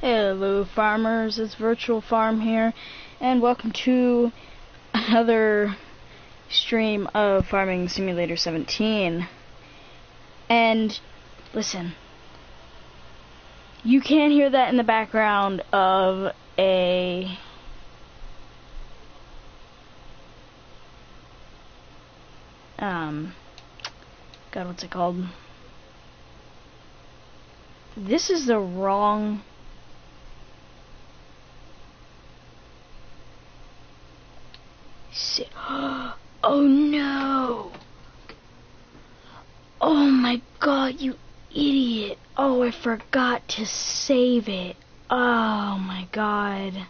Hello farmers, it's Virtual Farm here, and welcome to another stream of Farming Simulator 17. And listen, you can't hear that in the background of a God, what's it called? This is the wrong oh no! Oh my god, you idiot! Oh, I forgot to save it. Oh my god.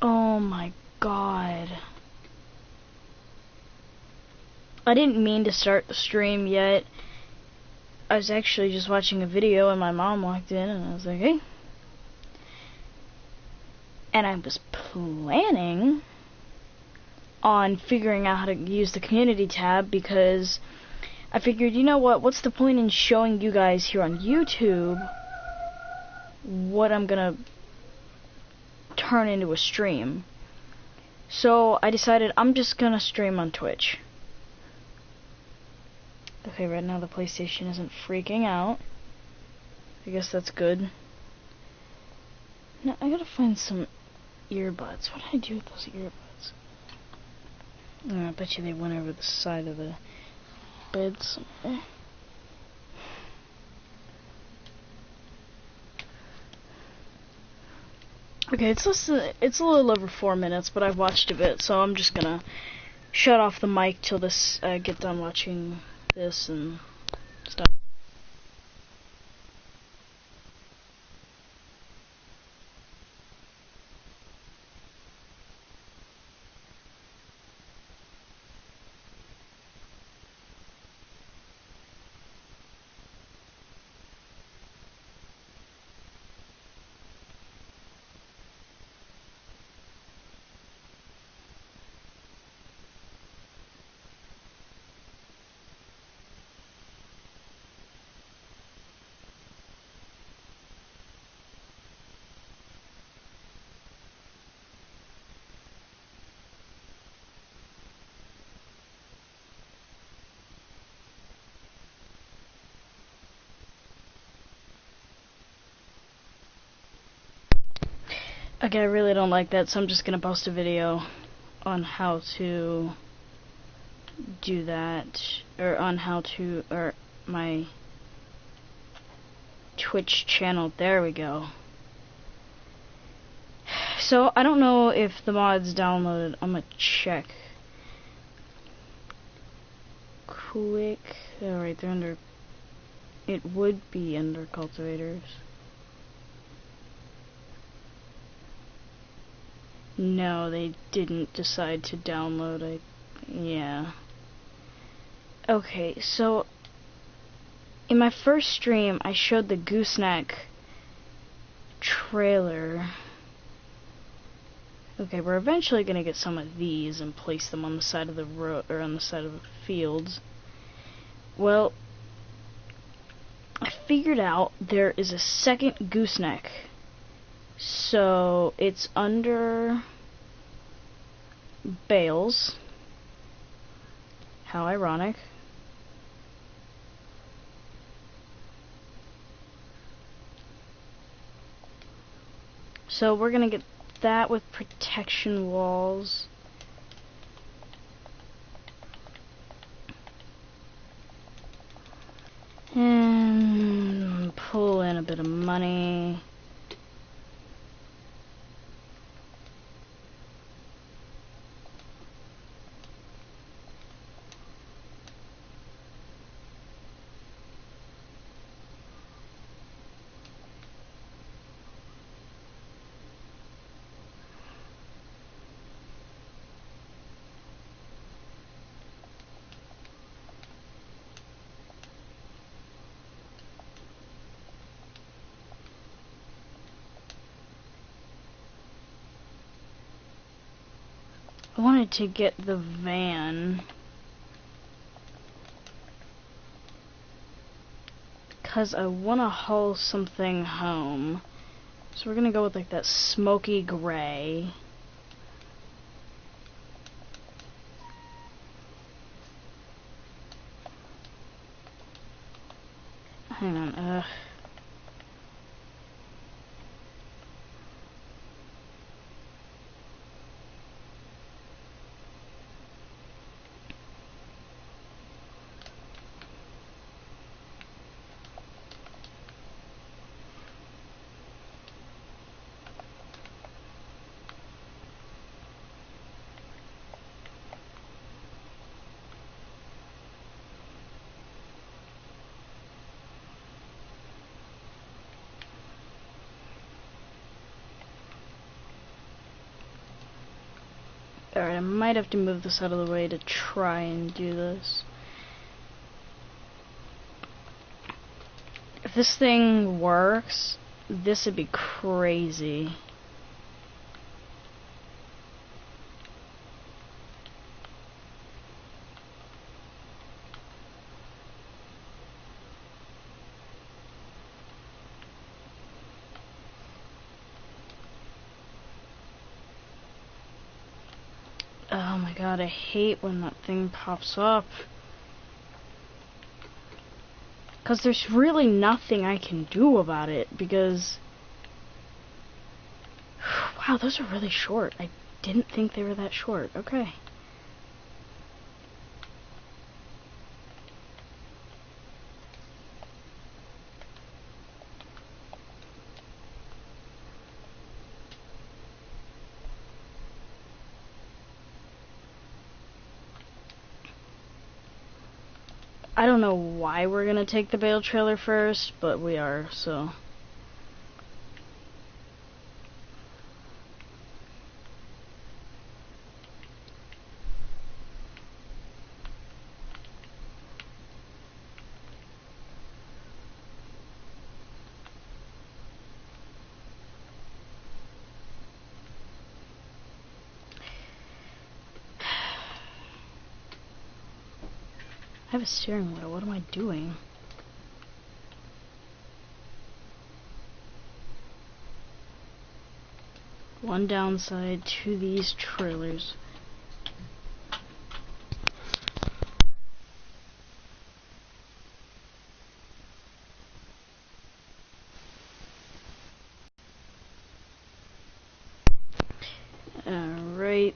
Oh my god. I didn't mean to start the stream yet. I was actually just watching a video and my mom walked in and I was like, hey. And I was planning on figuring out how to use the community tab because I figured, you know what's the point in showing you guys here on YouTube what I'm gonna turn into a stream. So I decided I'm just gonna stream on Twitch. Okay, right now the PlayStation isn't freaking out. I guess that's good. Now I gotta find some earbuds. What did I do with those earbuds? Oh, I bet you they went over the side of the bed somewhere. Okay, it's a little over 4 minutes, but I've watched a bit, so I'm just gonna shut off the mic till this get done watching this and stuff. Okay, I really don't like that, so I'm just gonna post a video on how to do that, or on how to, or my Twitch channel. There we go. So I don't know if the mod's downloaded. I'm gonna check quick. Alright, they're under, it would be under cultivators. No, they didn't decide to download. Yeah. Okay, so in my first stream, I showed the gooseneck trailer. Okay, we're eventually gonna get some of these and place them on the side of the road, or on the side of the fields. Well, I figured out there is a second gooseneck. So it's under bales. How ironic. So we're gonna get that with protection walls. And pull in a bit of money. I wanted to get the van. Because I want to haul something home. So we're going to go with like that smoky gray. Hang on, Alright, I might have to move this out of the way to try and do this. If this thing works, this would be crazy. Oh my god, I hate when that thing pops up. Because there's really nothing I can do about it, because... Wow, those are really short. I didn't think they were that short. Okay. I don't know why we're gonna take the bale trailer first, but we are, so... I have a steering wheel, what am I doing? One downside to these trailers. Alright.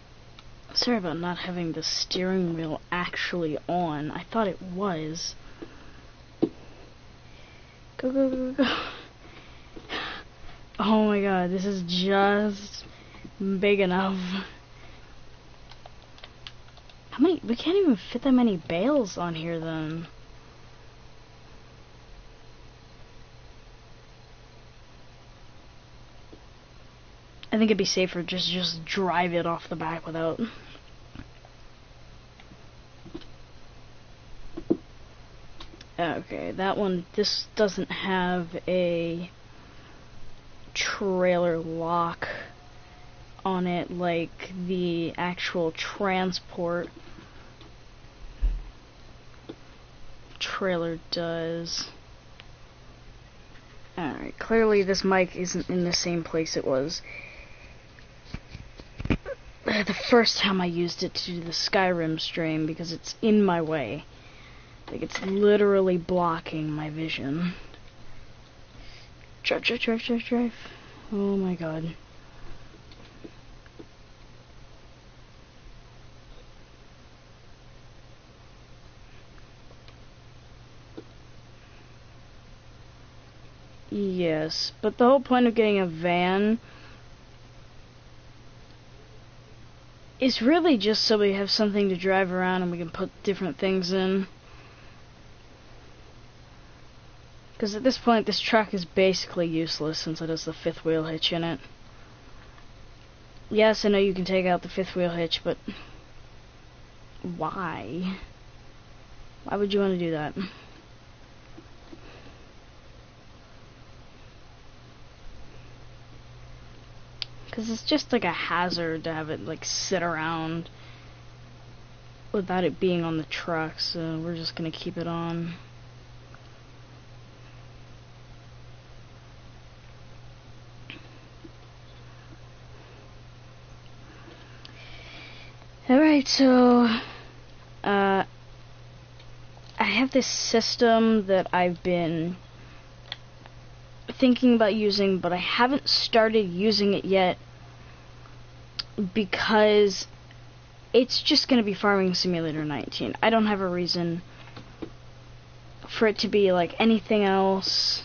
Sorry about not having the steering wheel actually on. I thought it was. Go, go, go, go. Oh my god, this is just big enough. How many? We can't even fit that many bales on here then. I think it'd be safer just drive it off the back without. Okay, that one, this doesn't have a trailer lock on it like the actual transport trailer does. Alright, clearly this mic isn't in the same place it was the first time I used it to do the Skyrim stream, because it's in my way. Like, it's literally blocking my vision. Drive, drive, drive, drive, drive. Oh my god. Yes, but the whole point of getting a van is really just so we have something to drive around and we can put different things in. Because at this point, this truck is basically useless since it has the fifth wheel hitch in it. Yes, I know you can take out the fifth wheel hitch, but why? Why would you want to do that? because it's just like a hazard to have it like sit around without it being on the truck, so we're just gonna keep it on. Alright, so I have this system that I've been thinking about using, but I haven't started using it yet because it's just going to be Farming Simulator 19. I don't have a reason for it to be like anything else,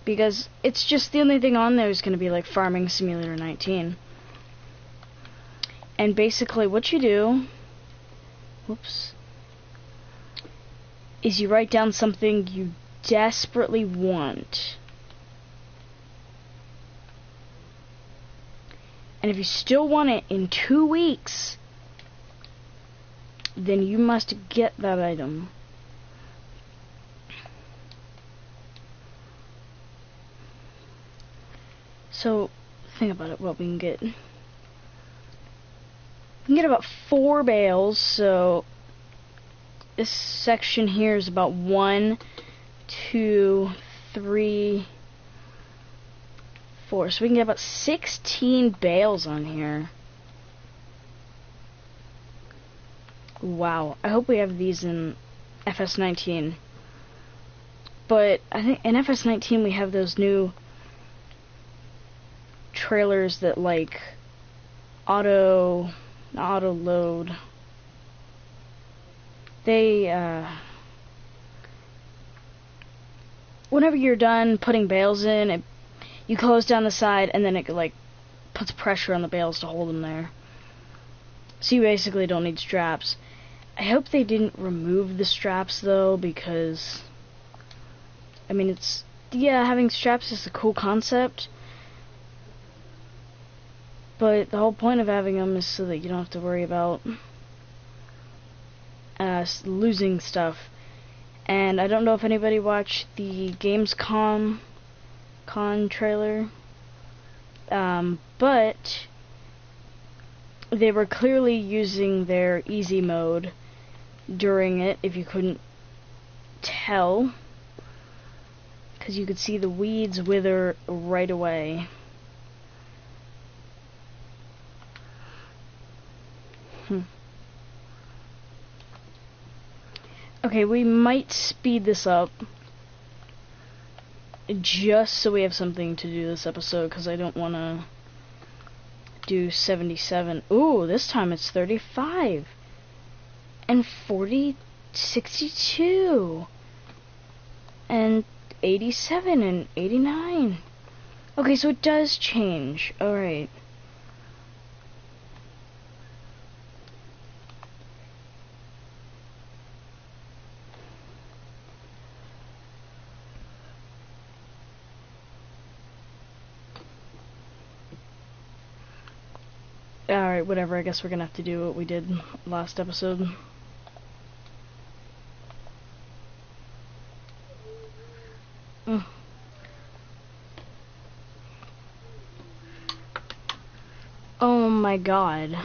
because it's just the only thing on there is going to be like Farming Simulator 19. And basically what you do, is you write down something you desperately want. And if you still want it in 2 weeks, then you must get that item. So, think about it, what we can get. We can get about 4 bales, so this section here is about 1, 2, 3, 4. So we can get about 16 bales on here. Wow. I hope we have these in FS19. But I think in FS19 we have those new trailers that like auto load. They whenever you're done putting bales in, you close down the side and then it like puts pressure on the bales to hold them there. So you basically don't need straps. I hope they didn't remove the straps though, because I mean having straps is a cool concept, but the whole point of having them is so that you don't have to worry about losing stuff. And I don't know if anybody watched the Gamescom trailer, but they were clearly using their easy mode during it, if you couldn't tell, because you could see the weeds wither right away. Okay, we might speed this up just so we have something to do this episode, because I don't want to do 77. Ooh, this time it's 35 and 40, 62 and 87 and 89. Okay, so it does change. Alright. Alright, whatever, I guess we're gonna have to do what we did last episode. Oh my god.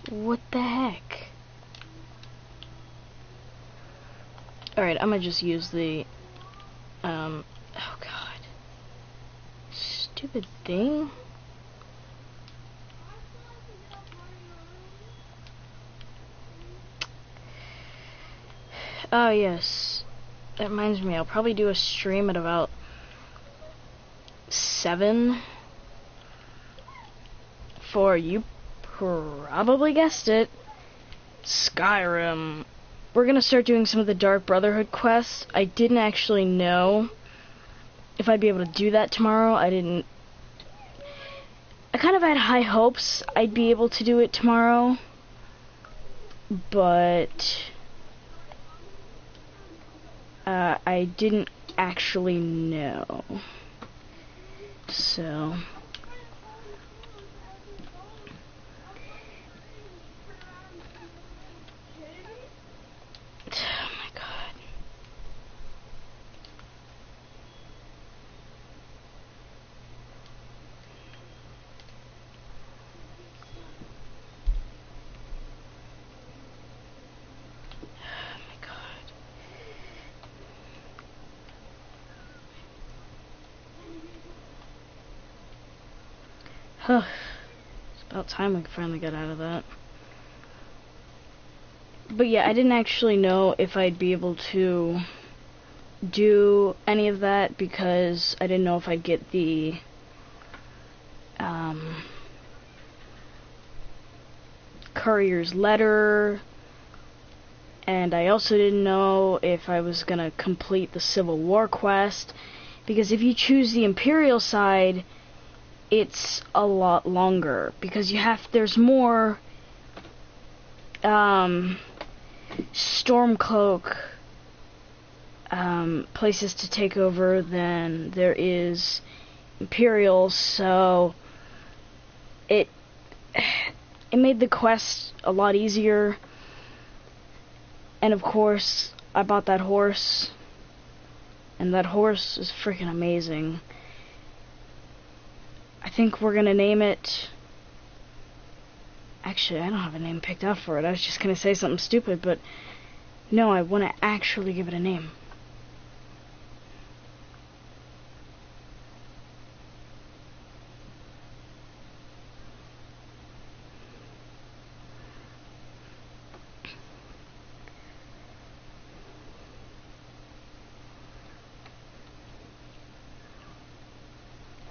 What the heck? Alright, I'm gonna just use the oh god. Stupid thing. Oh yes. That reminds me, I'll probably do a stream at about 7 for, you probably guessed it, Skyrim. We're gonna start doing some of the Dark Brotherhood quests. I didn't actually know if I'd be able to do that tomorrow. I kind of had high hopes I'd be able to do it tomorrow, but I didn't actually know. So oh my god. It's about time we finally got out of that. But yeah, I didn't actually know if I'd be able to do any of that because I didn't know if I'd get the courier's letter, and I also didn't know if I was gonna complete the Civil War quest, because if you choose the Imperial side, it's a lot longer, because there's more Stormcloak places to take over than there is Imperial, so it made the quest a lot easier. And of course, I bought that horse, and that horse is freaking amazing. I think we're gonna name it... Actually, I don't have a name picked out for it. I was just gonna say something stupid, but no, I want to actually give it a name.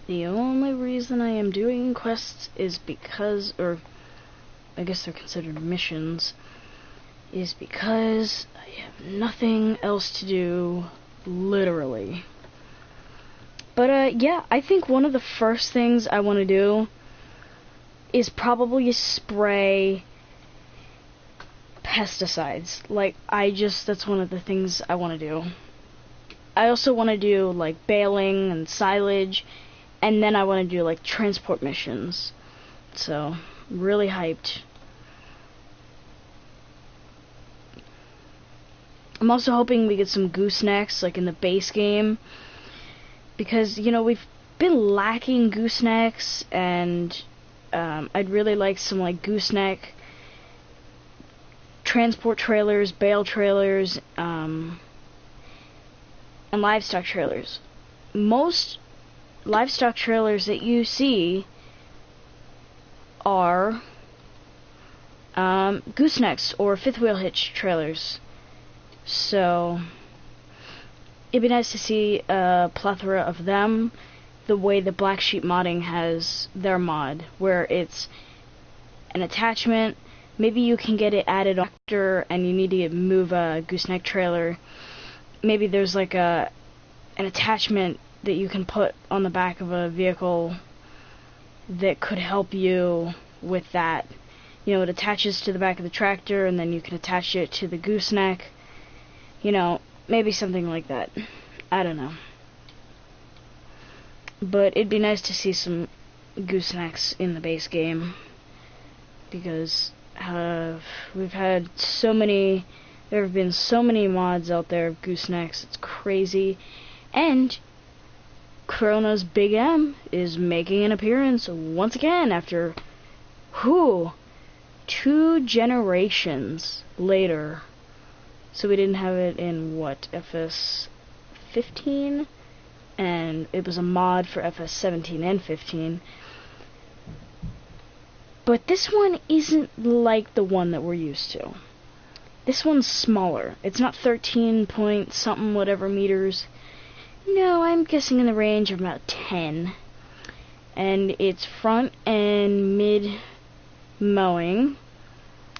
The only reason I am doing quests is because, or I guess they're considered missions, is because I have nothing else to do, literally. But yeah, I think one of the first things I want to do is probably spray pesticides. Like, that's one of the things I want to do. I also want to do, like, baling and silage, and then I want to do, like, transport missions. So, really hyped. I'm also hoping we get some goosenecks, like, in the base game. Because, you know, we've been lacking goosenecks, and I'd really like some, like, gooseneck transport trailers, bale trailers, and livestock trailers. Most livestock trailers that you see are goosenecks or fifth wheel hitch trailers. So it'd be nice to see a plethora of them, the way the Black Sheep modding has their mod, where it's an attachment. Maybe you can get it added after and you need to move a gooseneck trailer. Maybe there's like an attachment that you can put on the back of a vehicle that could help you with that. You know, it attaches to the back of the tractor and then you can attach it to the gooseneck. You know, maybe something like that. I don't know. But it'd be nice to see some goosenecks in the base game, because we've had so many, there have been so many mods out there of goosenecks, it's crazy. And Chrono's Big M is making an appearance once again after, 2 generations later. So we didn't have it in, what, FS 15? And it was a mod for FS 17 and 15. But this one isn't like the one that we're used to. This one's smaller. It's not 13 point something whatever meters. No, I'm guessing in the range of about 10. And it's front and mid mowing,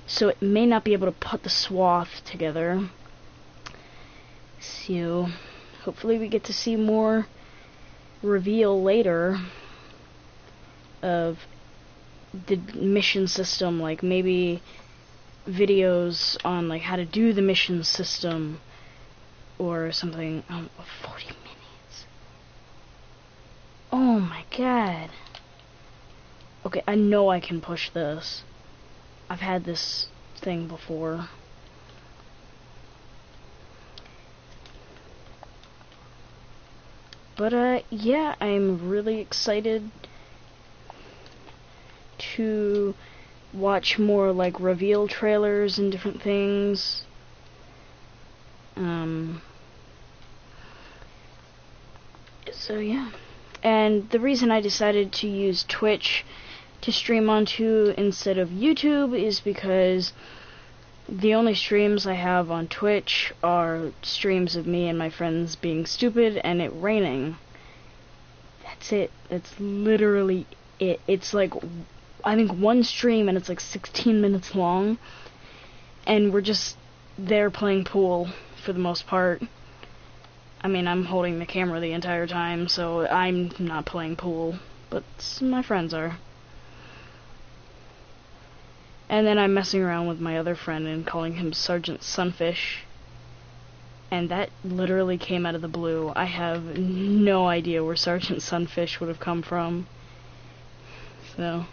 so it may not be able to put the swath together. So hopefully we get to see more reveal later of the mission system, like maybe videos on like how to do the mission system or something. 40 minutes. Oh my god. Okay, I know I can push this. I've had this thing before. But yeah, I'm really excited to watch more like reveal trailers and different things. So yeah, And the reason I decided to use Twitch to stream onto instead of YouTube is because the only streams I have on Twitch are streams of me and my friends being stupid and it raining. That's it. That's literally it. It's like, I think one stream and it's like 16 minutes long. And we're just there playing pool for the most part. I mean, I'm holding the camera the entire time, so I'm not playing pool, but my friends are. And then I'm messing around with my other friend and calling him Sergeant Sunfish. And that literally came out of the blue. I have no idea where Sergeant Sunfish would have come from. So...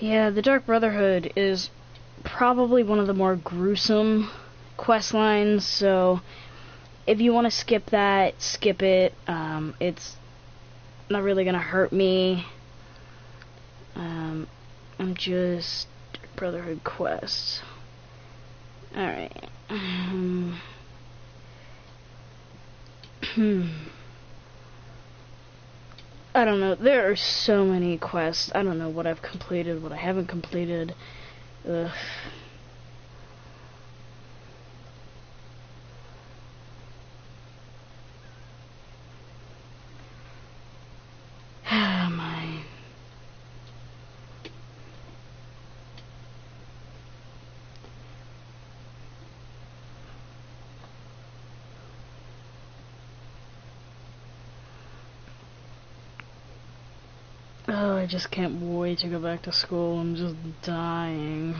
yeah, the Dark Brotherhood is probably one of the more gruesome quest lines, so if you want to skip that, skip it. It's not really gonna hurt me. I'm just Dark Brotherhood quest. Alright. I don't know, there are so many quests. I don't know what I've completed, what I haven't completed. Ugh. My... oh, I just can't wait to go back to school. I'm just dying.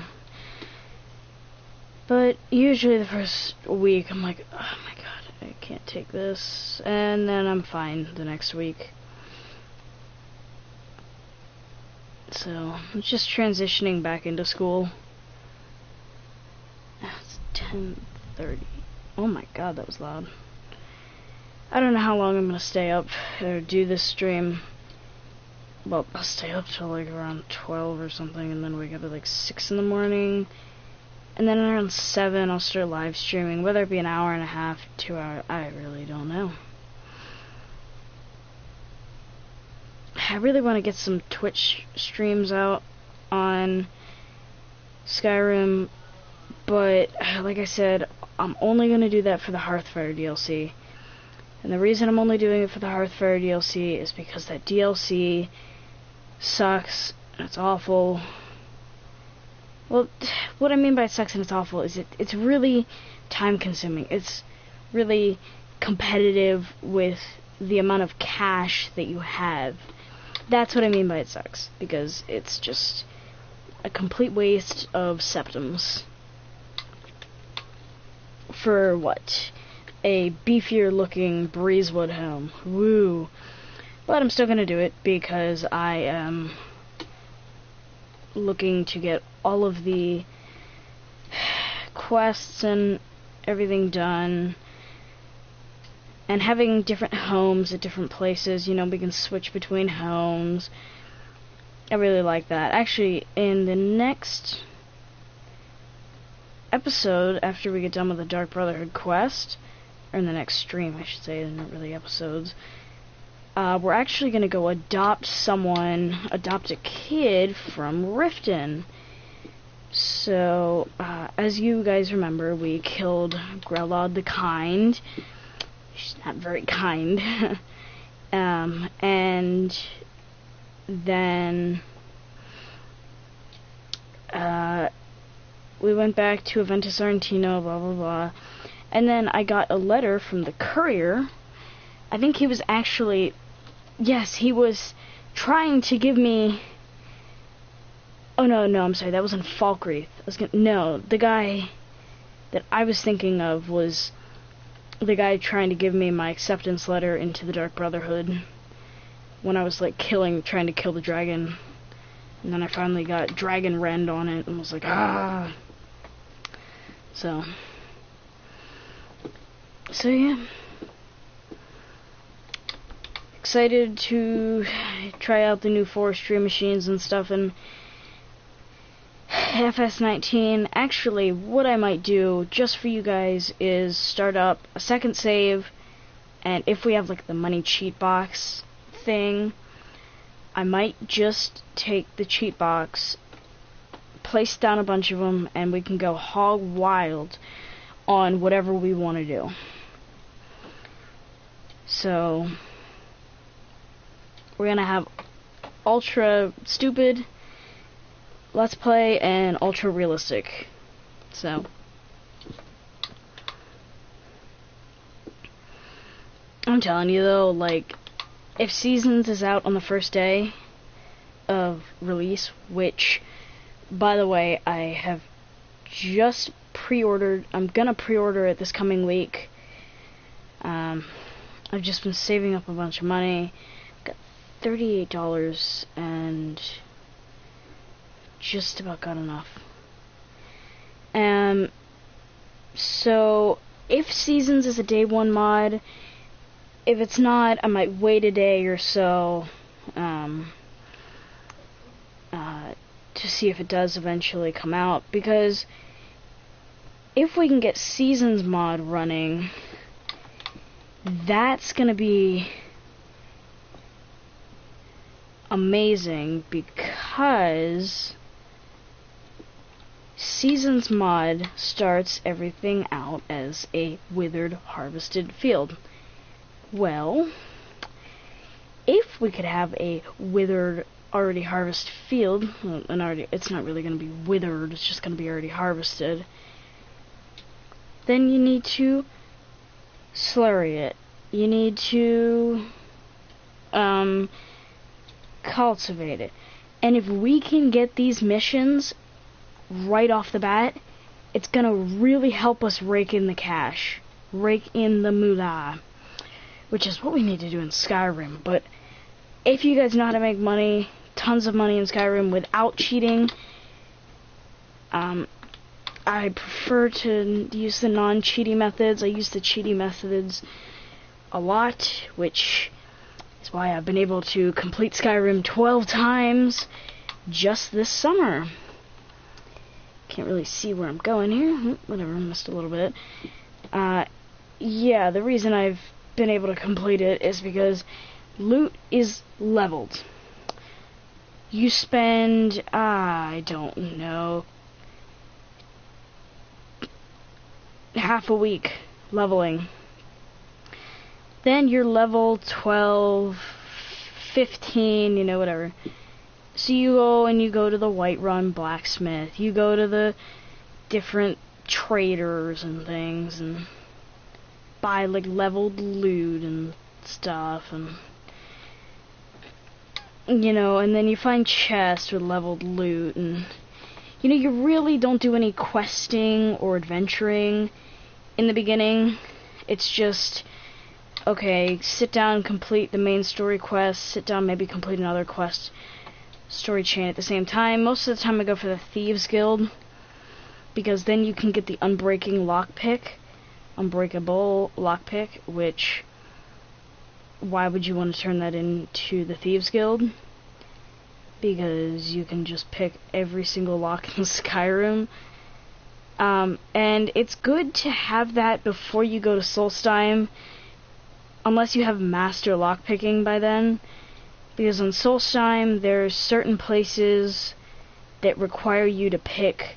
But usually the first week I'm like, oh my god, I can't take this. And then I'm fine the next week. So, I'm just transitioning back into school. It's 10:30. Oh my god, that was loud. I don't know how long I'm gonna stay up or do this stream. Well, I'll stay up till like around 12 or something, and then wake up at like 6 in the morning. And then around 7 I'll start live streaming, whether it be an hour and a half, 2 hours, I really don't know. I really want to get some Twitch streams out on Skyrim, but like I said, I'm only going to do that for the Hearthfire DLC. And the reason I'm only doing it for the Hearthfire DLC is because that DLC sucks, and it's awful. Well, what I mean by it sucks and it's awful is it's really time consuming. It's really competitive with the amount of cash that you have. That's what I mean by it sucks, because it's just a complete waste of septims. For what? A beefier looking Breezewood helm. Woo. But I'm still gonna do it because I am looking to get all of the quests and everything done. And having different homes at different places, you know, we can switch between homes. I really like that. Actually, in the next episode, after we get done with the Dark Brotherhood quest, or in the next stream, I should say, not really episodes, we're actually going to go adopt a kid from Riften. So, as you guys remember, we killed Grelod the Kind. She's not very kind. And then we went back to Aventus Argentino, blah blah blah. And then I got a letter from the courier. I think he was actually, yes, he was trying to give me, oh no, I'm sorry, that was in Falkreath. No, the guy that I was thinking of was the guy trying to give me my acceptance letter into the Dark Brotherhood when I was like trying to kill the dragon. And then I finally got Dragon Rend on it and was like, ah. So yeah. excited to try out the new forestry machines and stuff in FS19. Actually, what I might do, just for you guys, is start up a second save, and if we have like the money cheat box thing, I might just take the cheat box, place down a bunch of them, and we can go hog wild on whatever we want to do. So we're gonna have ultra stupid let's play and ultra realistic. So I'm telling you though, like, if Seasons is out on the first day of release, which, by the way, I have just pre-ordered. I'm gonna pre-order it this coming week. I've just been saving up a bunch of money. Got $38 and just about got enough. So if Seasons is a day one mod, if it's not, I might wait a day or so to see if it does eventually come out, because if we can get Seasons mod running, that's gonna be amazing, because Seasons mod starts everything out as a withered harvested field. Well, if we could have a withered already harvested field, it's not really going to be withered, it's just going to be already harvested, then you need to slurry it. You need to cultivate it. And if we can get these missions right off the bat, it's going to really help us rake in the cash, rake in the moolah, which is what we need to do in Skyrim. But if you guys know how to make money, tons of money in Skyrim without cheating, I prefer to use the non-cheaty methods. I use the cheaty methods a lot, which is why I've been able to complete Skyrim 12 times just this summer. Can't really see where I'm going here. Whatever, missed a little bit. Yeah, the reason I've been able to complete it is because loot is leveled. You spend, I don't know, half a week leveling. Then you're level 12, 15, you know, whatever. So you go and you go to the Whiterun blacksmith. You go to the different traders and things and buy like leveled loot and stuff, and you know, and then you find chests with leveled loot, and you know, you really don't do any questing or adventuring in the beginning. It's just, okay, sit down, complete the main story quest, sit down, maybe complete another quest story chain at the same time. Most of the time I go for the Thieves Guild, because then you can get the unbreakable lockpick, which, why would you want to turn that into the Thieves Guild? Because you can just pick every single lock in Skyrim. And it's good to have that before you go to Solstheim, unless you have master lockpicking by then. Because on Solstheim, there's certain places that require you to pick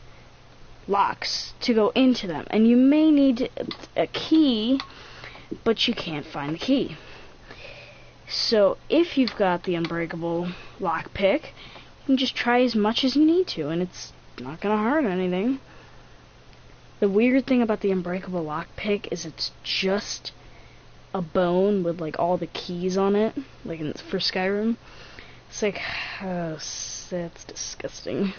locks to go into them, and you may need a key, but you can't find the key. So if you've got the unbreakable lockpick, you can just try as much as you need to, and it's not gonna hurt anything. The weird thing about the unbreakable lockpick is it's just a bone with like all the keys on it, like for Skyrim. It's like, oh, that's disgusting.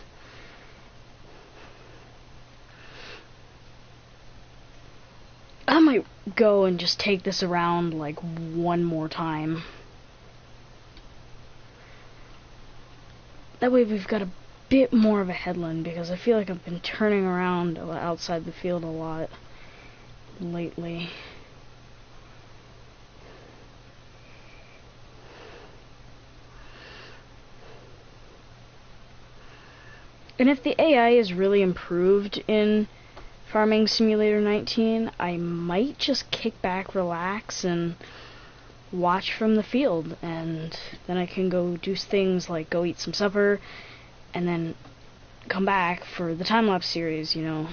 I might go and just take this around like one more time. That way we've got a bit more of a headland, because I feel like I've been turning around outside the field a lot lately. And if the AI is really improved in Farming Simulator 19, I might just kick back, relax, and watch from the field, and then I can go do things like go eat some supper, and then come back for the time-lapse series, you know.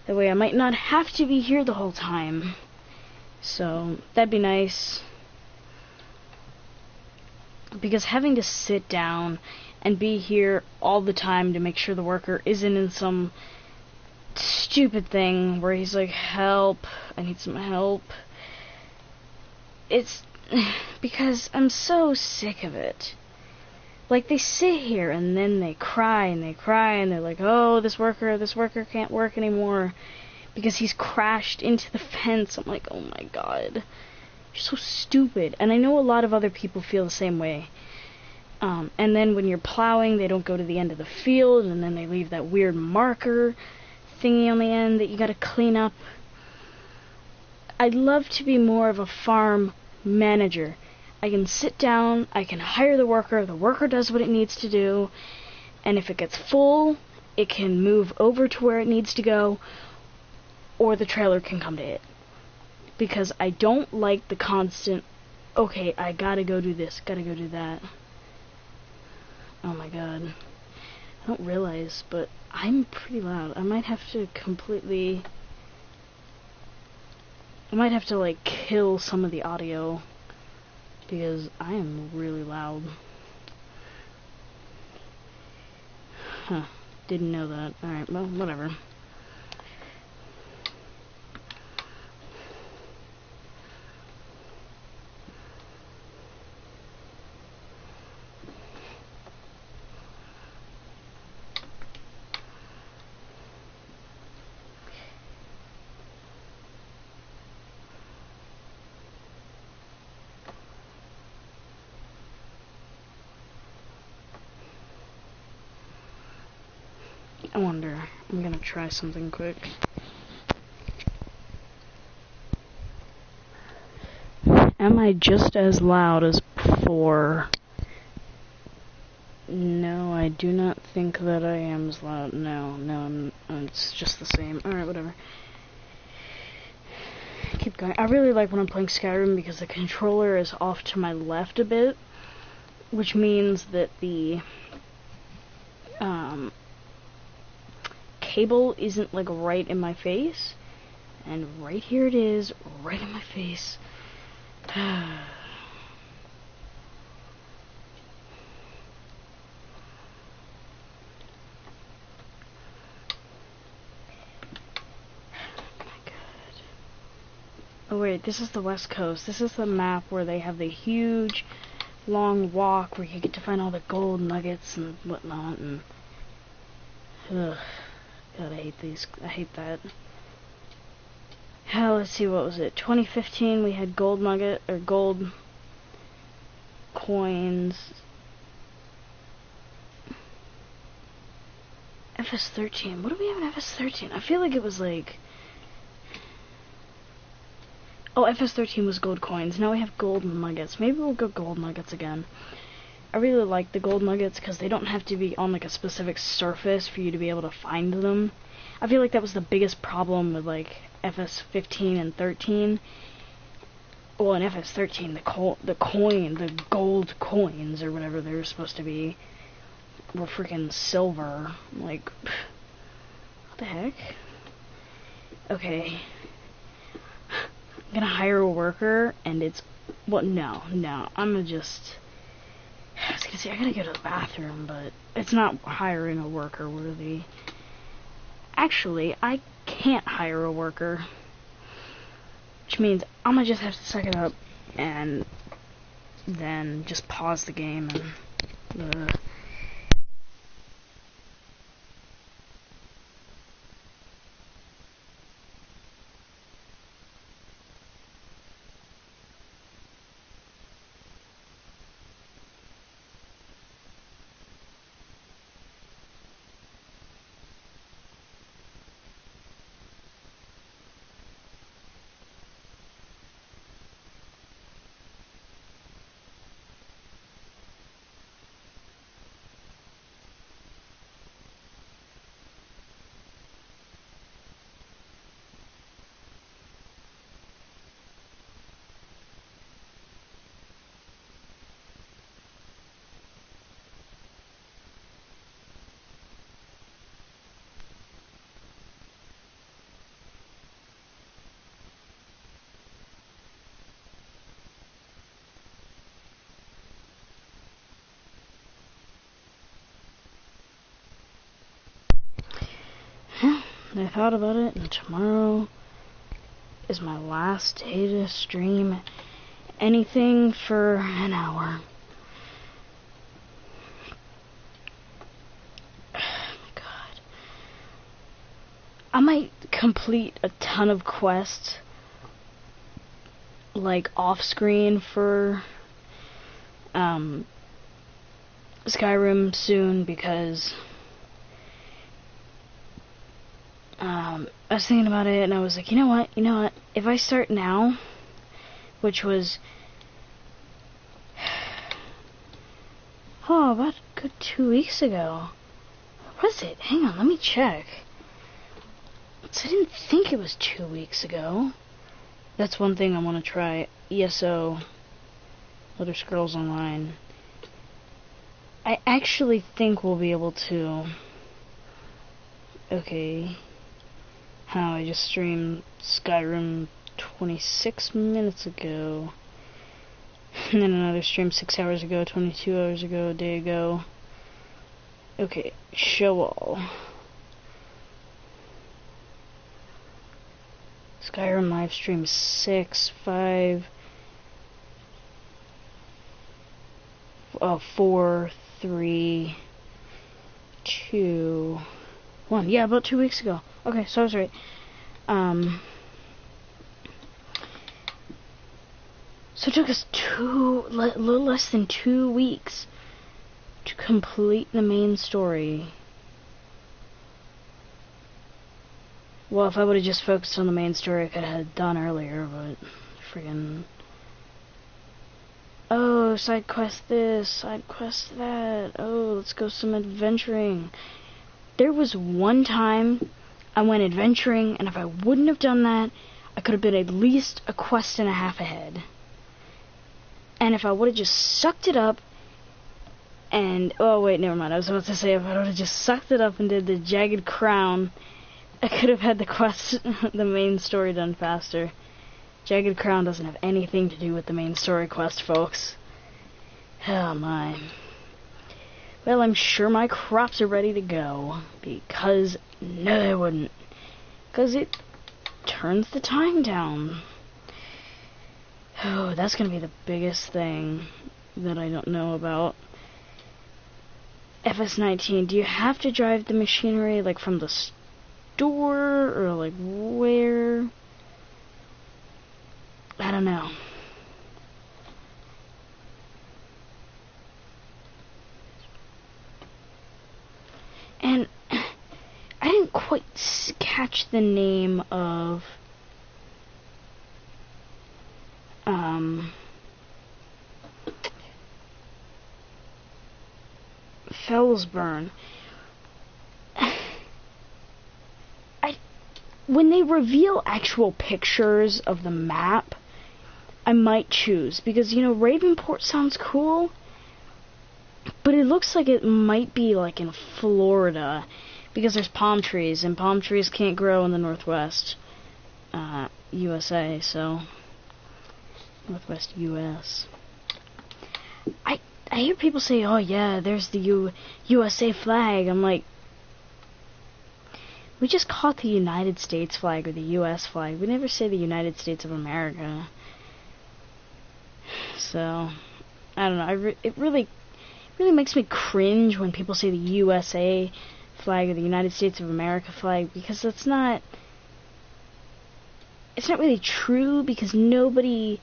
That way I might not have to be here the whole time. So, that'd be nice. Because having to sit down and be here all the time to make sure the worker isn't in some stupid thing where he's like, help, I need some help. It's because I'm so sick of it. Like, they sit here and then they cry and they're like, oh, this worker can't work anymore because he's crashed into the fence. I'm like, oh my god. You're so stupid. And I know a lot of other people feel the same way. And then when you're plowing, they don't go to the end of the field, and then they leave that weird marker thingy on the end that you gotta clean up. I'd love to be more of a farm manager. I can sit down, I can hire the worker does what it needs to do, and if it gets full, it can move over to where it needs to go, or the trailer can come to it. Because I don't like the constant, okay, I gotta go do this, gotta go do that. Oh my god. I don't realize, but I'm pretty loud. I might have to like kill some of the audio because I am really loud. Huh. Didn't know that. Alright, well, whatever. I wonder. I'm gonna try something quick. Am I just as loud as before? No, I do not think that I am as loud. No, it's just the same. Alright, whatever. Keep going. I really like when I'm playing Skyrim because the controller is off to my left a bit, which means that the cable isn't like right in my face, and right here it is, right in my face. Oh wait, this is the West Coast. This is the map where they have the huge long walk where you get to find all the gold nuggets and whatnot, and ugh. God, I hate these. I hate that. Hell, let's see, what was it? 2015, we had gold nugget, or gold coins. FS13. What do we have in FS13? I feel like it was like... Oh, FS13 was gold coins. Now we have gold nuggets. Maybe we'll go gold nuggets again. I really like the gold nuggets because they don't have to be on like a specific surface for you to be able to find them. I feel like that was the biggest problem with like FS15 and 13. Well, in FS13, the gold coins or whatever they were supposed to be were freaking silver. Like, what the heck? Okay. I'm gonna hire a worker and it's... Well, no. I'm gonna just... I was gonna say, I gotta go to the bathroom, but it's not hiring a worker worthy. Actually, I can't hire a worker. Which means I'm gonna just have to suck it up and then just pause the game and... I thought about it, and tomorrow is my last day to stream anything for an hour. Oh my god. I might complete a ton of quests, like, off-screen for Skyrim soon, because I was thinking about it, and I was like, you know what, if I start now, which was, about a good 2 weeks ago. Was it? Hang on, let me check. So I didn't think it was 2 weeks ago. That's one thing I want to try. ESO, Elder Scrolls Online. I actually think we'll be able to. Okay. How I just streamed Skyrim 26 minutes ago. And then another stream 6 hours ago, 22 hours ago, a day ago. Okay, show all. Skyrim live stream 6, 5, 4, 3, 2, 1. Yeah, about 2 weeks ago. Okay, so I was right. So it took us little less than 2 weeks to complete the main story. Well, if I would have just focused on the main story, I could have done earlier, but friggin'. Oh, side quest this, side quest that. Oh, let's go some adventuring. There was one time I went adventuring, and if I wouldn't have done that, I could have been at least a quest and a half ahead. And if I would have just sucked it up and... Oh, wait, never mind. I was about to say, if I would have just sucked it up and did the Jagged Crown, I could have had the quest, the main story done faster. Jagged Crown doesn't have anything to do with the main story quest, folks. Oh, my. Well, I'm sure my crops are ready to go. Because... No, they wouldn't. Because it turns the time down. Oh, that's going to be the biggest thing that I don't know about. FS19, do you have to drive the machinery, like, from the store, or, like, where? I don't know. And I didn't quite catch the name of... Fellsburn. When they reveal actual pictures of the map, I might choose, because, Ravenport sounds cool, but it looks like it might be, like, in Florida, because there's palm trees, and palm trees can't grow in the Northwest, USA, so, Northwest US. I hear people say, oh yeah, there's the USA flag. I'm like, we just call it the United States flag or the US flag. We never say the United States of America. So, I don't know. It really makes me cringe when people say the USA flag or the United States of America flag, because it's not really true, because nobody...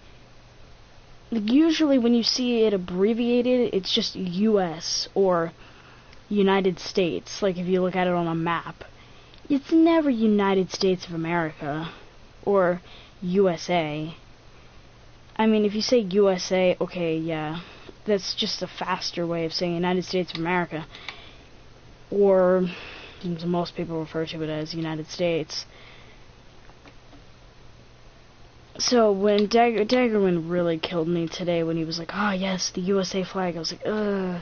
Usually when you see it abbreviated, it's just US or United States. Like, if you look at it on a map, it's never United States of America or USA. I mean, if you say USA, okay, yeah, that's just a faster way of saying United States of America. Or, as most people refer to it as, United States. So, when Daggerman really killed me today when he was like, oh yes, the USA flag, I was like, ugh.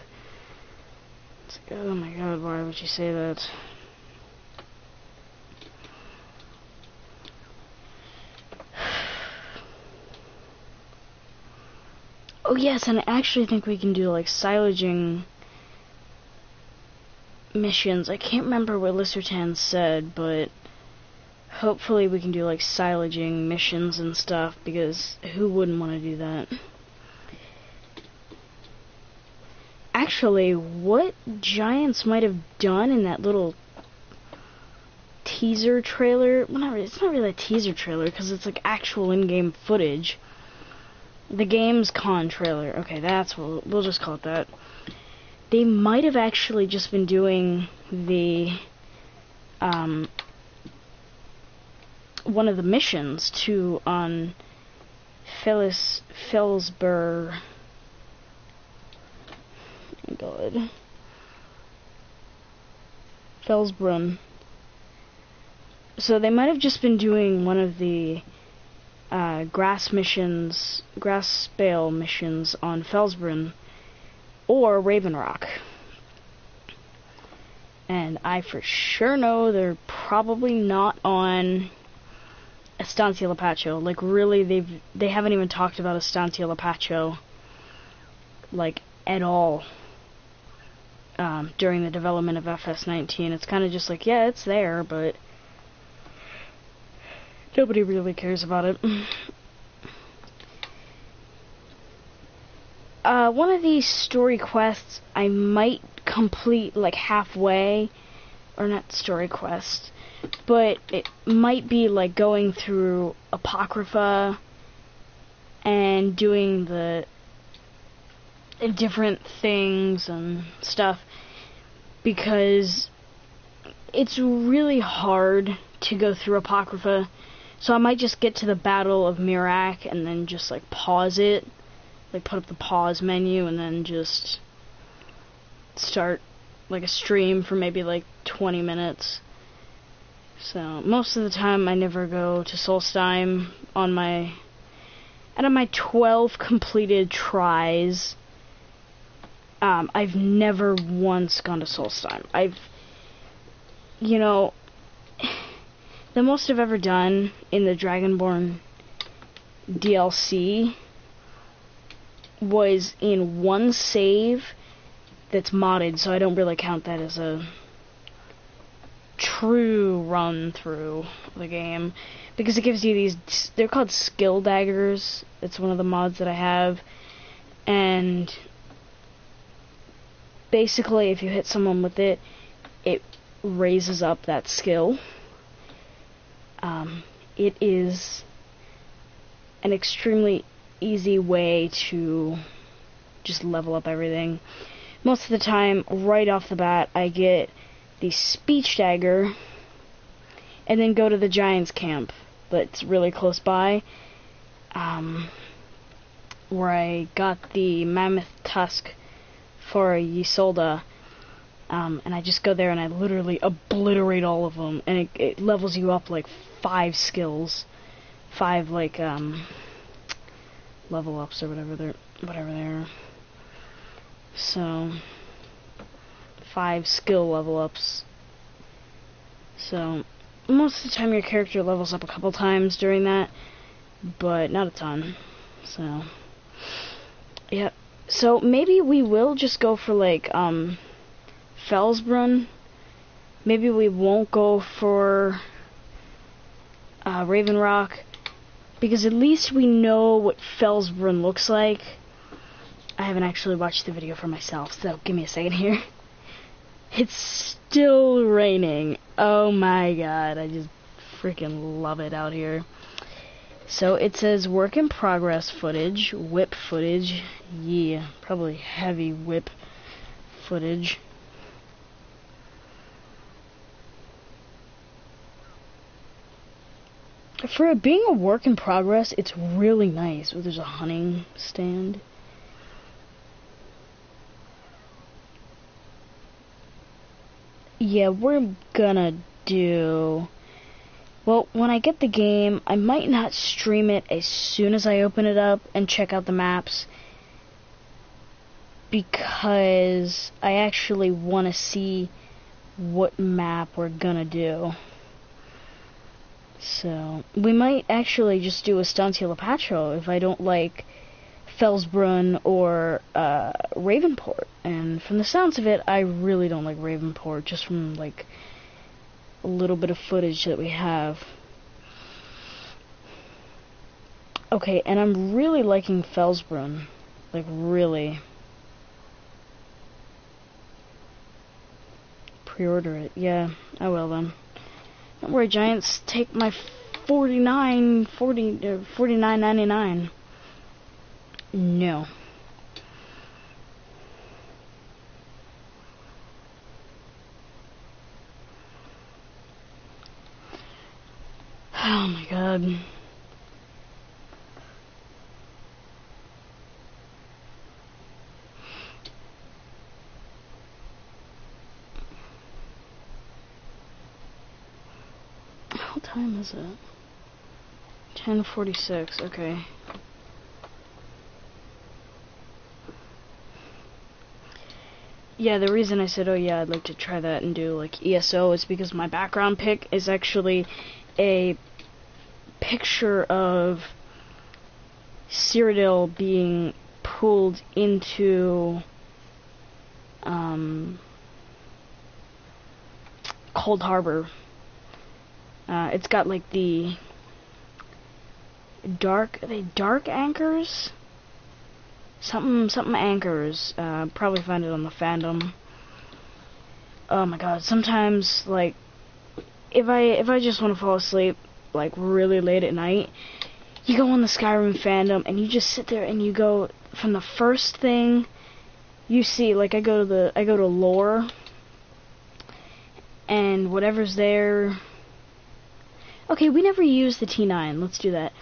It's like, oh my god, why would you say that? Oh yes, and I actually think we can do, like, silaging missions. I can't remember what Listertan said, but hopefully we can do like silaging missions and stuff, because who wouldn't want to do that? Actually, what Giants might have done in that little teaser trailer, well, it's not really a teaser trailer because it's like actual in-game footage. The game's con trailer. Okay, that's what we'll just call it that. They might have actually just been doing the one of the missions to on Felsberg. Oh God. Felsbrunn. So they might have just been doing one of the grass bale missions on Felsbrunn or Raven Rock. And I for sure know they're probably not on Estancia Lapacho. Like, really, they haven't even talked about Estancia Lapacho, like, at all during the development of FS19. It's kind of just like, yeah, it's there, but nobody really cares about it. One of these story quests I might complete like halfway, or not story quest, but it might be like going through Apocrypha and doing the different things and stuff, because it's really hard to go through Apocrypha. So I might just get to the Battle of Mirac and then just like pause it, like put up the pause menu and then just start like a stream for maybe like 20 minutes. So most of the time I never go to Solstheim on my, out of my 12 completed tries, I've never once gone to Solstheim. You know, the most I've ever done in the Dragonborn DLC was in one save that's modded, so I don't really count that as a true run through the game, because it gives you these, they're called skill daggers. It's one of the mods that I have, and basically if you hit someone with it, it raises up that skill. It is an extremely easy way to just level up everything. Most of the time, right off the bat, I get the speech dagger and then go to the Giants camp that's really close by, where I got the mammoth tusk for Ysolda. And I just go there and I literally obliterate all of them, and it levels you up like 5 skills, 5 like level ups or whatever they're. So 5 skill level ups. So most of the time your character levels up a couple times during that, but not a ton. So yeah. So maybe we will just go for like Felsbrunn. Maybe we won't go for Raven Rock, because at least we know what Felsbrunn looks like. I haven't actually watched the video for myself, so give me a second here. It's still raining. Oh my god, I just freaking love it out here. So it says work in progress footage, whip footage. Yeah, probably heavy whip footage. For it being a work in progress, it's really nice. Oh, there's a hunting stand. Yeah, we're gonna do... Well, when I get the game, I might not stream it as soon as I open it up and check out the maps, because I actually want to see what map we're gonna do. So, we might actually just do Estancia Lapacho if I don't like Felsbrunn or Ravenport. And from the sounds of it, I really don't like Ravenport, just from like a little bit of footage that we have. Okay, and I'm really liking Felsbrunn. Like, really. Pre-order it. Yeah, I will then. Don't worry, Giants. Take my $49.99. No. Oh my god. What time is it? 10:46, okay. Yeah, the reason I said, oh yeah, I'd like to try that and do like ESO is because my background pic is actually a picture of Cyrodiil being pulled into Cold Harbor. It's got like the dark anchors? Something anchors. Probably find it on the fandom. Oh my god, sometimes like if I just want to fall asleep like really late at night, you go on the Skyrim fandom and you just sit there and you go from the first thing you see, like I go to lore and whatever's there. Okay, we never use the T9. Let's do that.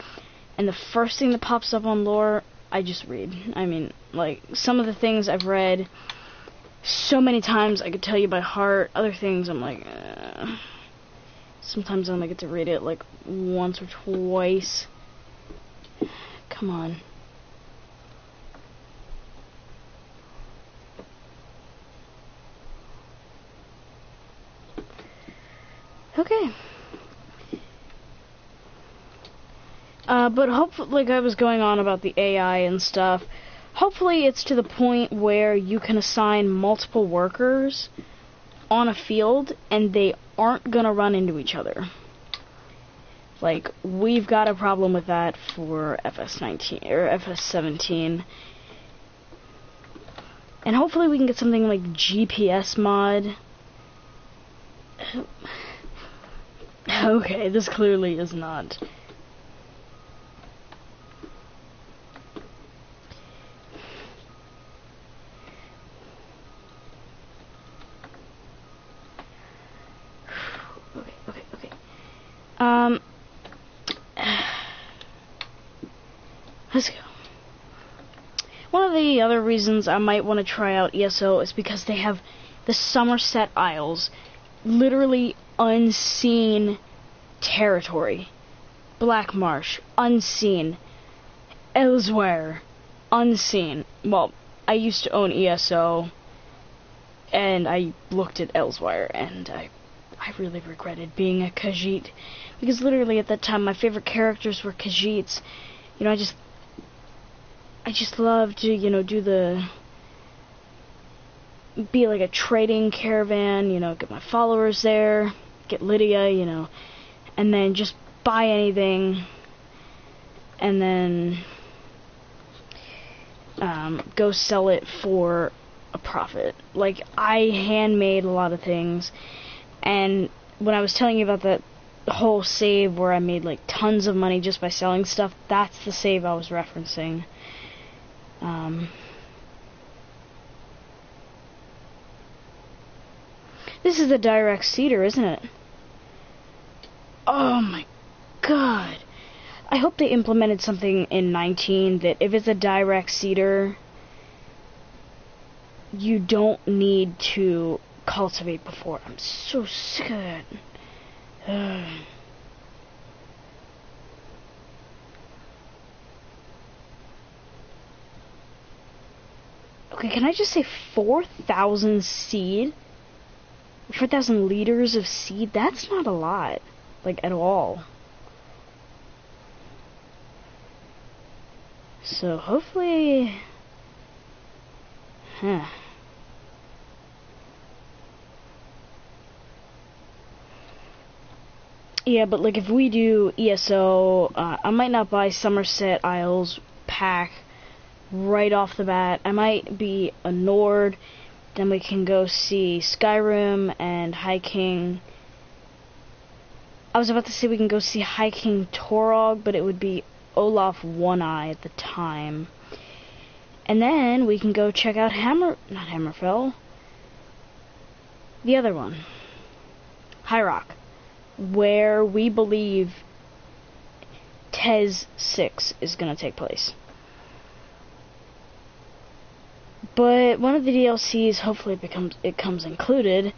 And the first thing that pops up on lore, I just read. I mean, like, some of the things I've read so many times I could tell you by heart. Other things I'm like, sometimes I only get to read it like once or twice. Come on. Okay. But hopefully, like I was going on about the AI and stuff, hopefully it's to the point where you can assign multiple workers on a field and they aren't gonna run into each other. Like, we've got a problem with that for FS19 or FS17. And hopefully we can get something like GPS mod. Okay, this clearly is not. Okay. Let's go. One of the other reasons I might want to try out ESO is because they have the Somerset Isles, literally unseen territory. Black Marsh, unseen. Elsewhere, unseen. Well, I used to own ESO, and I looked at Elsewhere, and I really regretted being a Khajiit, because literally at that time my favorite characters were Khajiits. You know, I just love to, you know, be like a trading caravan, you know, get my followers there, get Lydia, you know, and then just buy anything, and then go sell it for a profit. Like, I handmade a lot of things, and when I was telling you about that whole save where I made like tons of money just by selling stuff, that's the save I was referencing. This is the direct seeder, isn't it? Oh my god. I hope they implemented something in 19 that if it's a direct seeder, you don't need to cultivate before. I'm so sick of it. Okay, can I just say 4,000 seed? 4,000 liters of seed? That's not a lot. Like, at all. So, hopefully... Huh. Yeah, but like if we do ESO, I might not buy Somerset Isles pack right off the bat. I might be a Nord, then we can go see Skyrim and High King. I was about to say we can go see High King Torog, but it would be Olaf One Eye at the time. And then we can go check out not Hammerfell, the other one, High Rock, where we believe TES 6 is going to take place. But one of the DLCs, hopefully it comes included,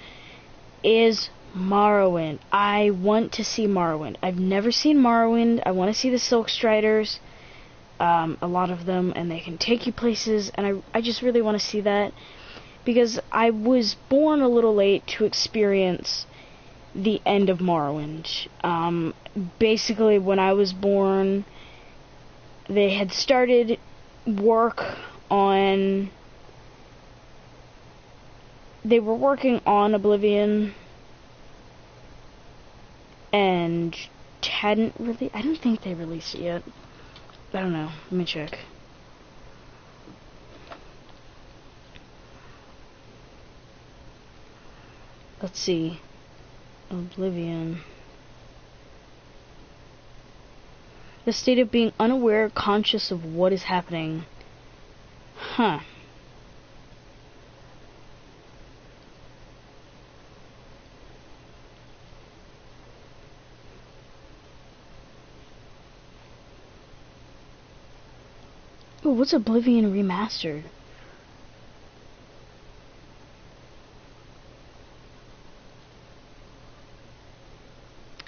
is Morrowind. I want to see Morrowind. I've never seen Morrowind. I want to see the Silk Striders, a lot of them, and they can take you places, and I just really want to see that, because I was born a little late to experience the end of Morrowind. Basically, when I was born, they had started work on... They were working on Oblivion, and hadn't really... I don't think they released it yet. I don't know. Let me check. Let's see. Oblivion. The state of being unaware, conscious of what is happening. Huh. Oh, what's Oblivion Remastered?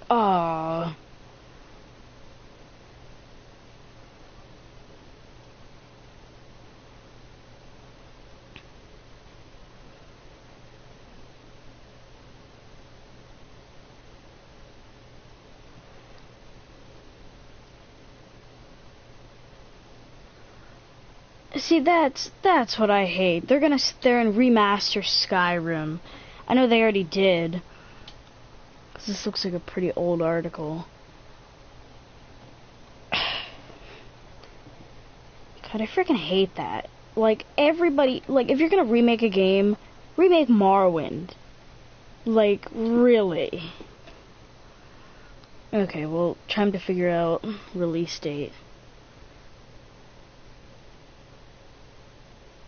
Aww. See, that's what I hate. They're gonna sit there and remaster Skyrim. I know they already did. 'Cause this looks like a pretty old article. God, I freaking hate that. Like, everybody... Like, if you're gonna remake a game, remake Morrowind. Like, really. Okay, well, time to figure out release date.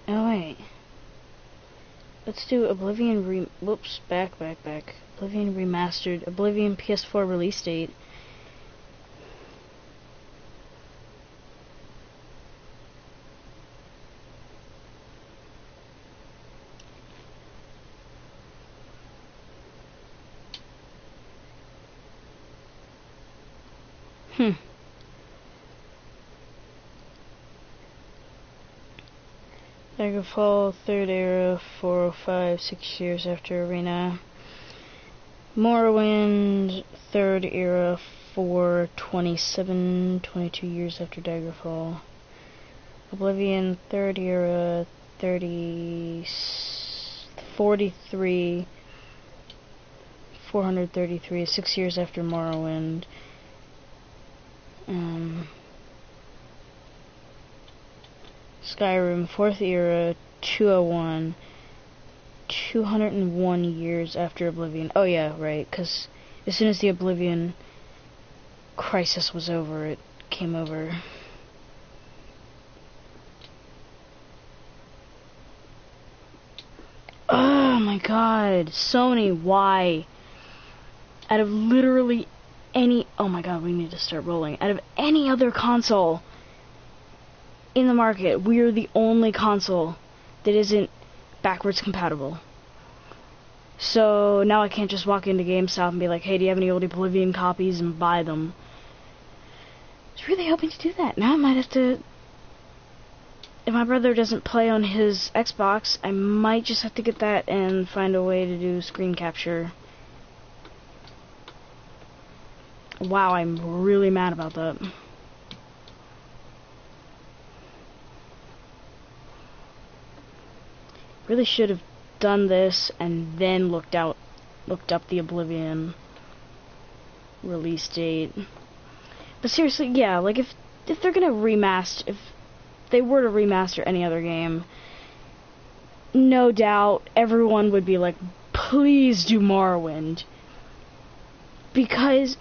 Oh, wait. Let's do Oblivion whoops, back. Oblivion Remastered. Oblivion PS4 release date. Daggerfall, 3rd Era, 405, 6 years after Arena. Morrowind, 3rd Era, 427, 22 years after Daggerfall. Oblivion, 3rd Era, 43, 433, 6 years after Morrowind. Skyrim, 4th Era, 201, 201 years after Oblivion. Oh yeah, right, because as soon as the Oblivion crisis was over, it came over. Oh my god, Sony, why? Out of literally any... Oh my god, we need to start rolling. Out of any other console in the market, we are the only console that isn't backwards compatible. So now I can't just walk into GameStop and be like, hey, do you have any old Oblivion copies, and buy them. I was really hoping to do that. Now I might have to... If my brother doesn't play on his Xbox, I might just have to get that and find a way to do screen capture. Wow, I'm really mad about that. Really should have done this and then looked up the Oblivion. release date. But seriously, yeah, like if they're gonna remaster, if they were to remaster any other game, no doubt everyone would be like, please do Morrowind. Because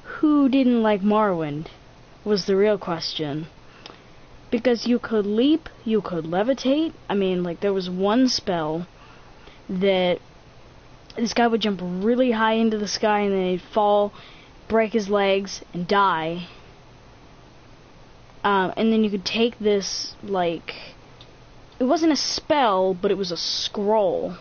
who didn't like Morrowind was the real question. Because you could leap, you could levitate. I mean, like, there was one spell that this guy would jump really high into the sky and then he'd fall, break his legs, and die. And then you could take this, like, it wasn't a spell, but it was a scroll.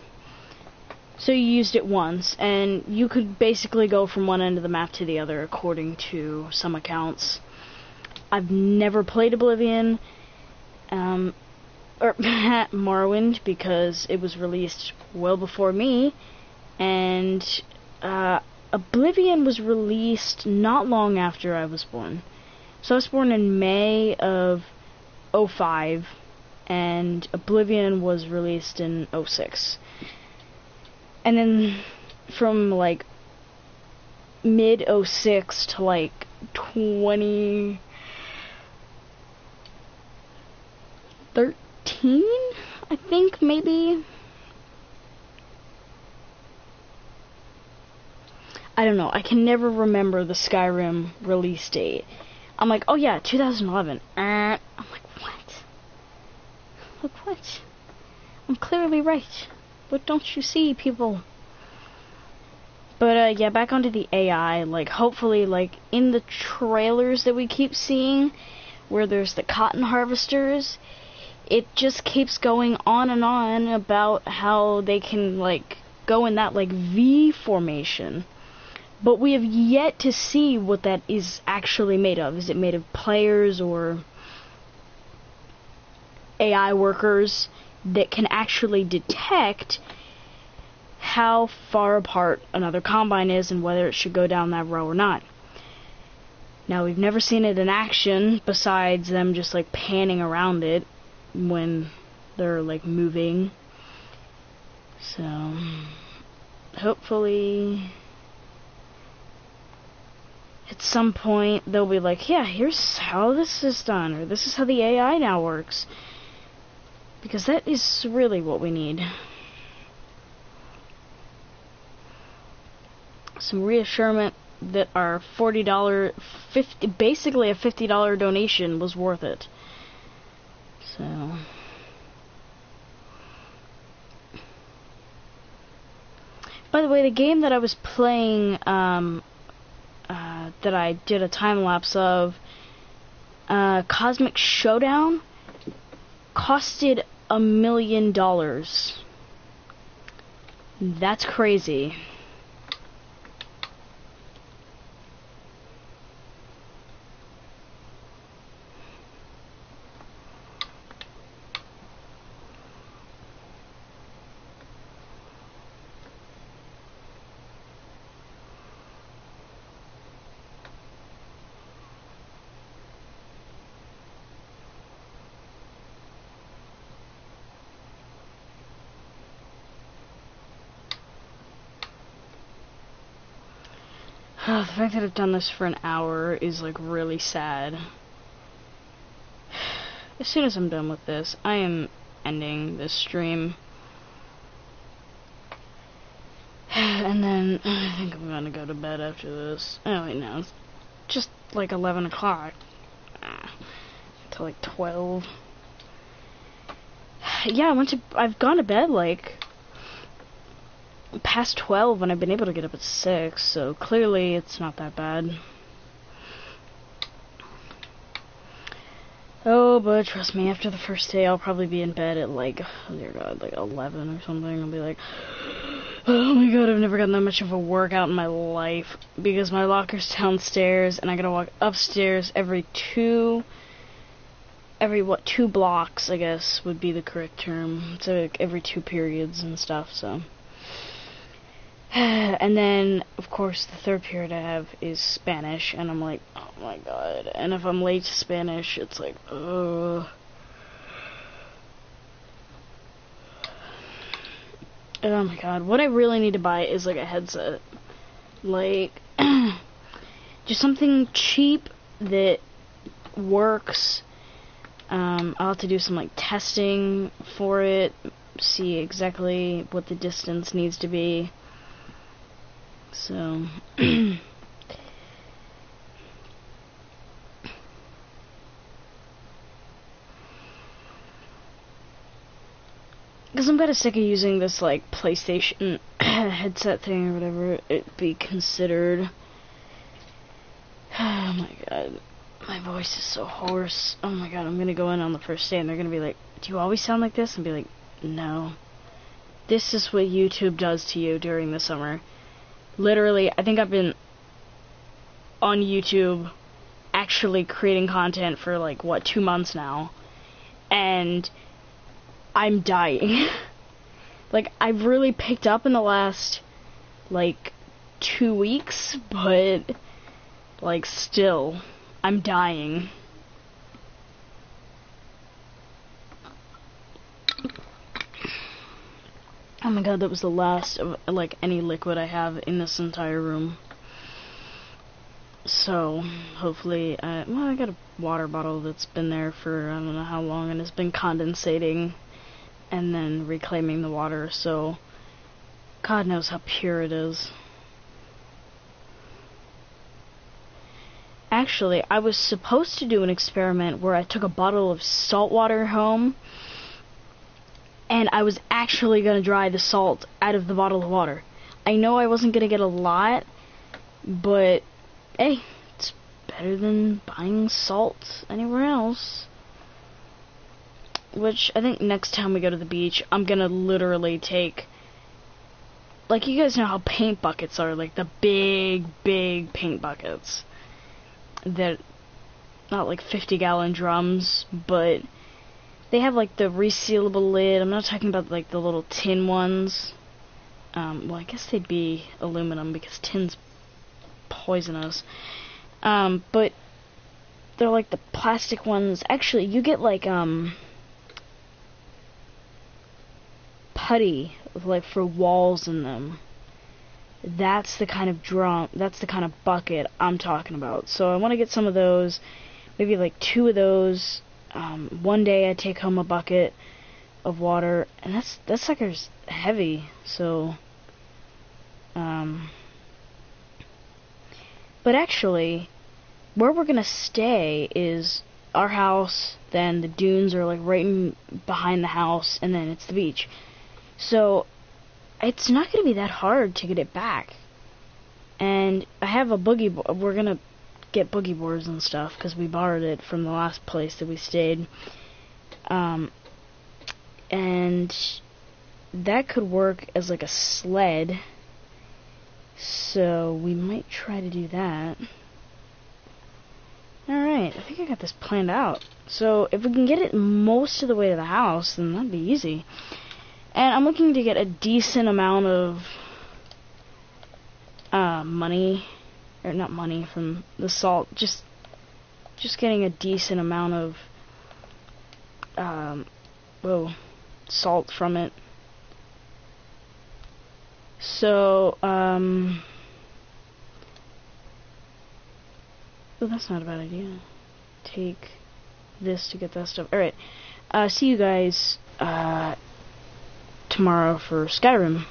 So you used it once, and you could basically go from one end of the map to the other, according to some accounts. I've never played Oblivion, or Morrowind, because it was released well before me, and Oblivion was released not long after I was born. So I was born in May of 2005, and Oblivion was released in 2006. And then from like mid 2006 to like 2013, I think, maybe. I don't know. I can never remember the Skyrim release date. I'm like, oh yeah, 2011. I'm like, what? Like, what? I'm clearly right. What don't you see, people? But, yeah, back onto the AI. Like, hopefully, like, in the trailers that we keep seeing, where there's the cotton harvesters, it just keeps going on and on about how they can, like, go in that, like, V formation. But we have yet to see what that is actually made of. Is it made of players or AI workers that can actually detect how far apart another combine is and whether it should go down that row or not. Now, we've never seen it in action besides them just like panning around it when they're like moving. So hopefully at some point they'll be like, yeah, here's how this is done, or this is how the AI now works. Because that is really what we need. Some reassurance that our $40, basically a $50 donation was worth it. So, by the way, the game that I was playing, that I did a time lapse of, Cosmic Showdown, costed $1 million. That's crazy. Oh, the fact that I've done this for an hour is like really sad. As soon as I'm done with this, I am ending this stream. And then I think I'm gonna go to bed after this. Oh wait, no, it's just like 11 o'clock. Till like 12. Yeah, I've gone to bed like past 12 and I've been able to get up at 6, so clearly it's not that bad. Oh, but trust me, after the first day I'll probably be in bed at like, oh dear god, like 11 or something. I'll be like, oh my god, I've never gotten that much of a workout in my life, because my locker's downstairs and I gotta walk upstairs every two blocks, I guess would be the correct term. So like every 2 periods and stuff, so. And then, of course, the third period I have is Spanish, and I'm like, oh my god. And if I'm late to Spanish, it's like, ugh. Oh my god, what I really need to buy is like a headset. Like, just something cheap that works. I'll have to do some like testing for it, see exactly what the distance needs to be. So because I'm kind of sick of using this like PlayStation headset thing or whatever it be considered. Oh my god, my voice is so hoarse. Oh my god, I'm gonna go in on the first day and they're gonna be like, do you always sound like this? And be like, no. This is what YouTube does to you during the summer. Literally, I think I've been on YouTube actually creating content for like, what, 2 months now. And I'm dying. Like, I've really picked up in the last, like, 2 weeks, but, like, still, I'm dying. Oh my god, that was the last of, like, any liquid I have in this entire room. So, hopefully, well, I got a water bottle that's been there for I don't know how long, and it's been condensating and then reclaiming the water, so God knows how pure it is. Actually, I was supposed to do an experiment where I took a bottle of salt water home, and I was actually going to dry the salt out of the bottle of water. I know I wasn't going to get a lot, but hey, it's better than buying salt anywhere else. Which, I think next time we go to the beach, I'm gonna literally take, like, you guys know how paint buckets are, like, the big paint buckets. They're not like 50-gallon drums, but they have, like, the resealable lid. I'm not talking about, like, the little tin ones. Well, I guess they'd be aluminum, because tin's poisonous. But they're like the plastic ones. Actually, you get, like, putty, like, for walls in them. That's the kind of drum, that's the kind of bucket I'm talking about. So I want to get some of those, maybe like 2 of those. One day I take home a bucket of water, and that sucker's heavy, so but actually, where we're gonna stay is our house, then the dunes are like right behind the house, and then it's the beach. So it's not going to be that hard to get it back. And I have a boogie board. We're going to get boogie boards and stuff because we borrowed it from the last place that we stayed. And that could work as like a sled. So we might try to do that. Alright, I think I got this planned out. So if we can get it most of the way to the house, then that'd be easy. And I'm looking to get a decent amount of money, or not money, from the salt. Just getting a decent amount of salt from it. So well, that's not a bad idea. Take this to get that stuff. Alright, see you guys tomorrow for Skyrim,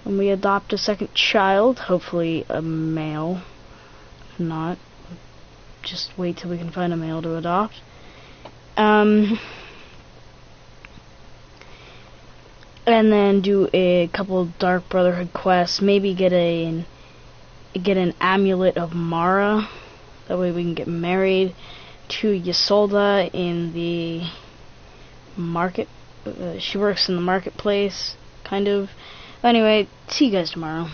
when we adopt a second child, hopefully a male. If not, just wait till we can find a male to adopt. And then do a couple Dark Brotherhood quests, maybe get an amulet of Mara, that way we can get married to Ysolda in the market. She works in the marketplace, kind of. Anyway, see you guys tomorrow.